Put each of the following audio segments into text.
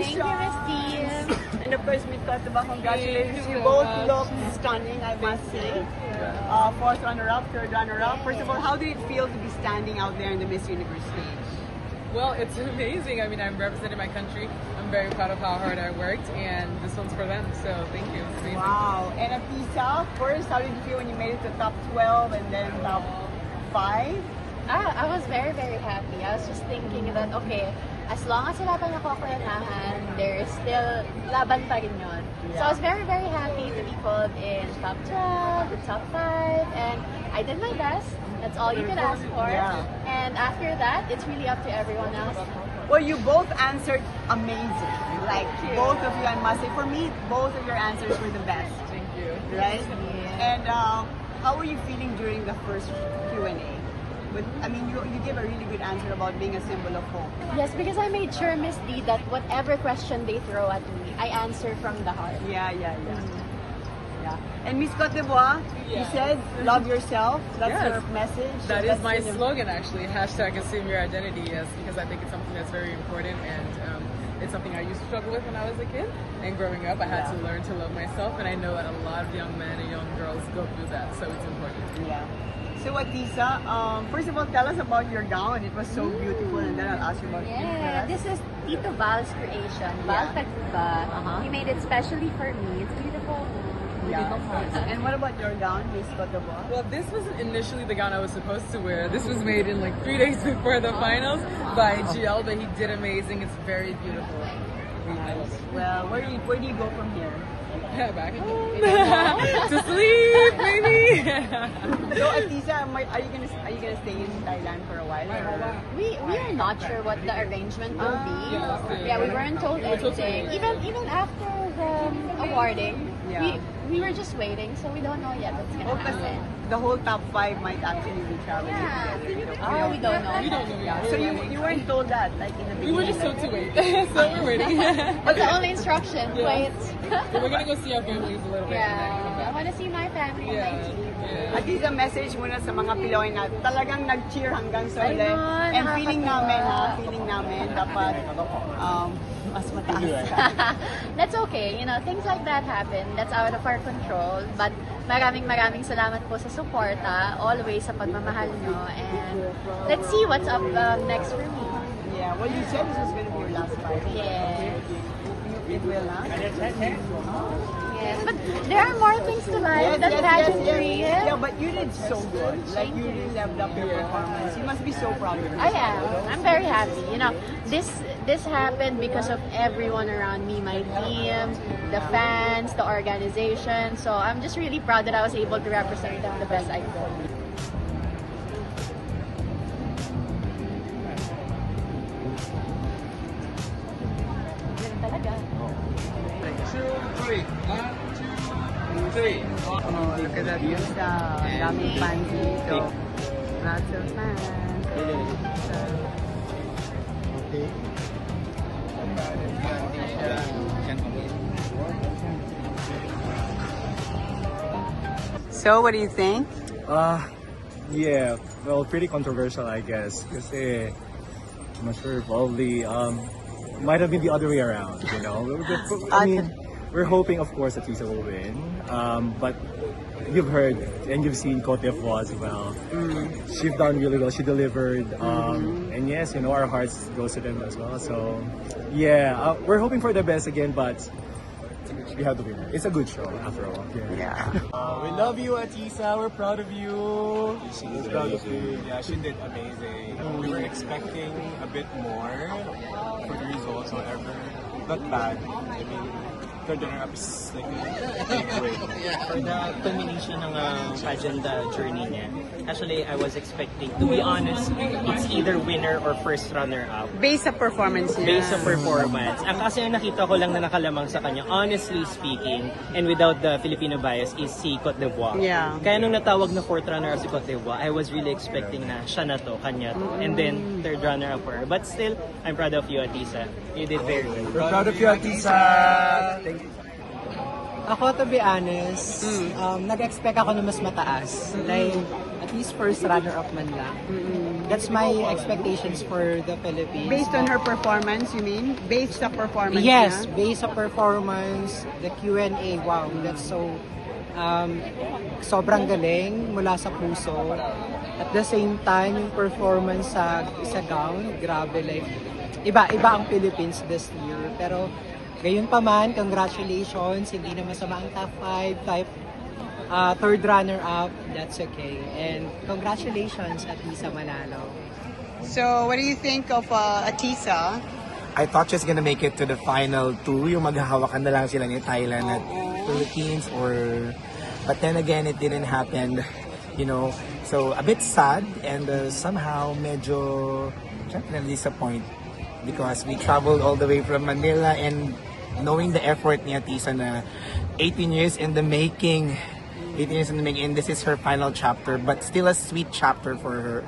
Thank you, Miss T. And of course, Miss Costa, congratulations. You both look stunning, I must say. Fourth runner-up, third runner-up. First of all, how did it feel to be standing out there in the Miss Universe stage? Well, it's amazing. I mean, I'm representing my country. I'm very proud of how hard I worked, and this one's for them. So thank you. It's amazing. Wow. And Atisa, first, how did you feel when you made it to top 12 and then top 5? I was very, very happy. I was just thinking that, okay, as long as wala pa nakokoyanahan, there's still laban pa rin yun. So I was very, very happy to be called in top 12, the top 5, and I did my best. That's all you can ask for. Yeah. And after that, it's really up to everyone else. Well, you both answered amazing. Like, both of you, I must say, for me, both of your answers were the best. Thank you. Right? And how were you feeling during the first Q&A? But, I mean, you gave a really good answer about being a symbol of hope. Yes, because I made sure, Miss D, that whatever question they throw at me, I answer from the heart. Yeah. And Miss Cote d'Ivoire, you said, love yourself. That's Yes. your message. That That's is my your- slogan, actually. Hashtag assume your identity, yes, because I think it's something that's very important, and it's something I used to struggle with when I was a kid. And growing up, I had to learn to love myself, and I know that a lot of young men and young girls go through that, so it's important. Yeah. So Atisa, first of all, tell us about your gown. It was so beautiful, and then I'll ask you about Yeah, this is Tito Val's creation. Val Taguba. He made it specially for me. It's beautiful. And what about your gown, Miss Cote d'Ivoire? Well, this wasn't initially the gown I was supposed to wear. This was made in like 3 days before the finals by GL, but he did amazing. It's very beautiful. I love it. Well, where do you go from here? Back home. To sleep, maybe. So Atisa, are you gonna stay in Thailand for a while? Or? We are not sure what the arrangement will be. Yeah, we weren't told anything. Even after the awarding, we were just waiting, so we don't know yet what's gonna happen. The whole top 5 might actually be traveling Yeah. together. Oh, we don't know. We don't know yet. So you weren't told that, like in the We beginning. were just told to wait, so we're waiting. But the only instruction, wait. So we're gonna go see our families a little bit. And then come Yeah, I back. want to see my family and my team. Atisa, message muna sa mga Pinoy na talagang nag-cheer hanggang sa huli. Ayun, And feeling nakakatuwa. namin dapat mas mataas ka. That's okay. You know, things like that happen. That's out of our control. But maraming salamat po sa suporta, always sa pagmamahal nyo. And let's see what's up next for me. Yeah, well, you said this was going to be your last fight. Yes. It will, huh? Yes. But there are more things to life than pageantry. Yeah, but you did so good. Like, you really leveled up your performance. You must be so proud of yourself. I am. I'm very happy. You know, this happened because of everyone around me, my team, the fans, the organization. So I'm just really proud that I was able to represent them the best I could. Ganun talaga. 2, 3. 1, 2, 3. Oh, look at that view. Daming fans dito. Lots of fans. So, what do you think? Yeah, well, pretty controversial, I guess. Kasi, I'm not sure, probably, might have been the other way around, you know? I mean, we're hoping, of course, that Lisa will win. But you've heard and you've seen Cote d'Ivoire as well. She's done really well. She delivered. And yes, you know, our hearts goes to them as well. So, yeah, we're hoping for the best again, but we have to win. It's a good show, after all. Yeah. We love you, Atisa. We're proud of you. We're proud of you. Yeah, she did amazing. We were expecting a bit more for the results, however, not bad. I mean, third runner-up is like a big break. For the culmination ng pageant journey niya, actually, I was expecting, to be honest, it's either winner or first runner-up. Based sa performance niya. Based sa performance. Ang kasi ang nakita ko lang na nakalamang sa kanya, honestly speaking, and without the Filipino bias, is si Cote d'Ivoire. Yeah. Kaya nung natawag na fourth runner-up si Cote d'Ivoire, I was really expecting na siya na to, kanya to. And then, third runner-up for her. But still, I'm proud of you, Atisa. You did very well. We're proud of you, Atisa. Ako, to be honest, nag-expect ako na mas mataas. Like, at least first runner-up man lang. That's my expectations for the Philippines. Based on her performance, you mean? Based sa performance Yes, niya? based sa performance, the Q&A, wow, that's so sobrang galing mula sa puso. At the same time, yung performance sa gown, grabe, like iba ang Philippines this year. Pero gayon pa man, congratulations, hindi na masama ang top 5, third runner-up, that's okay. And congratulations, Atisa Manalo. So, what do you think of Atisa? I thought she's gonna make it to the final two, yung maghahawakan na lang sila ni Thailand at Philippines, but then again, it didn't happen, you know, so a bit sad and somehow medyo disappointed because we traveled all the way from Manila and knowing the effort ni Atisa na 18 years in the making, and this is her final chapter, but still a sweet chapter for her.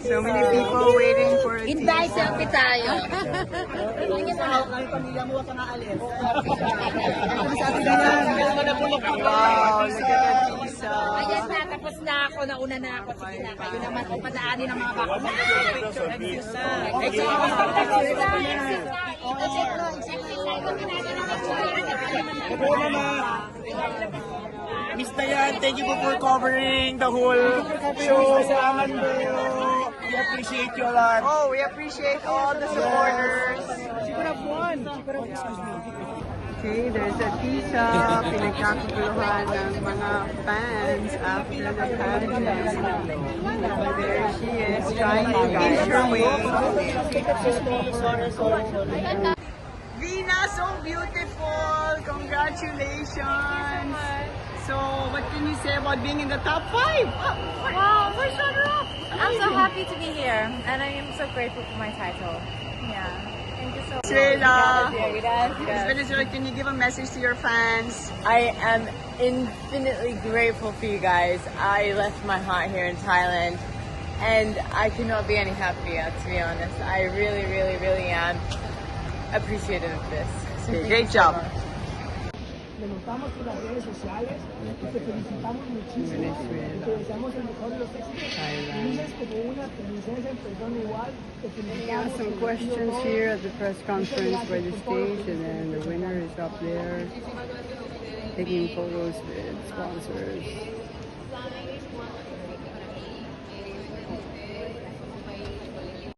So many people waiting for Atisa. Invite selfie tayo. Wow, look at Atisa. Ayan na, tapos na ako, nauna na ako. Sige na, kayo naman kung padaanin ng mga bako. Miss Dayan, thank you for covering the whole show. Salamat po. We appreciate you a lot. Oh, we appreciate all the supporters. She could have won. Okay, there's Atisa, pinagkakaguluhan ng mga fans after the pageant. There she is, trying to inch her way. Vina, so beautiful! Congratulations! So, what can you say about being in the top 5? Wow, first runner-up! I'm so happy to be here, and I am so grateful for my title. Yeah, thank you so much. Venezuela, Gracias. Venezuela, can you give a message to your fans? I am infinitely grateful for you guys. I left my heart here in Thailand, and I could not be any happier, to be honest. I really, really, really am appreciative of this. So thank Great you so job. much. Le notamos en las redes sociales y te felicitamos muchísimo. Y te deseamos el mejor de los éxitos. Dices como una princesa en persona igual. Te felicitamos. Some questions here at the press conference by the stage, and then the winner is up there taking photos with sponsors.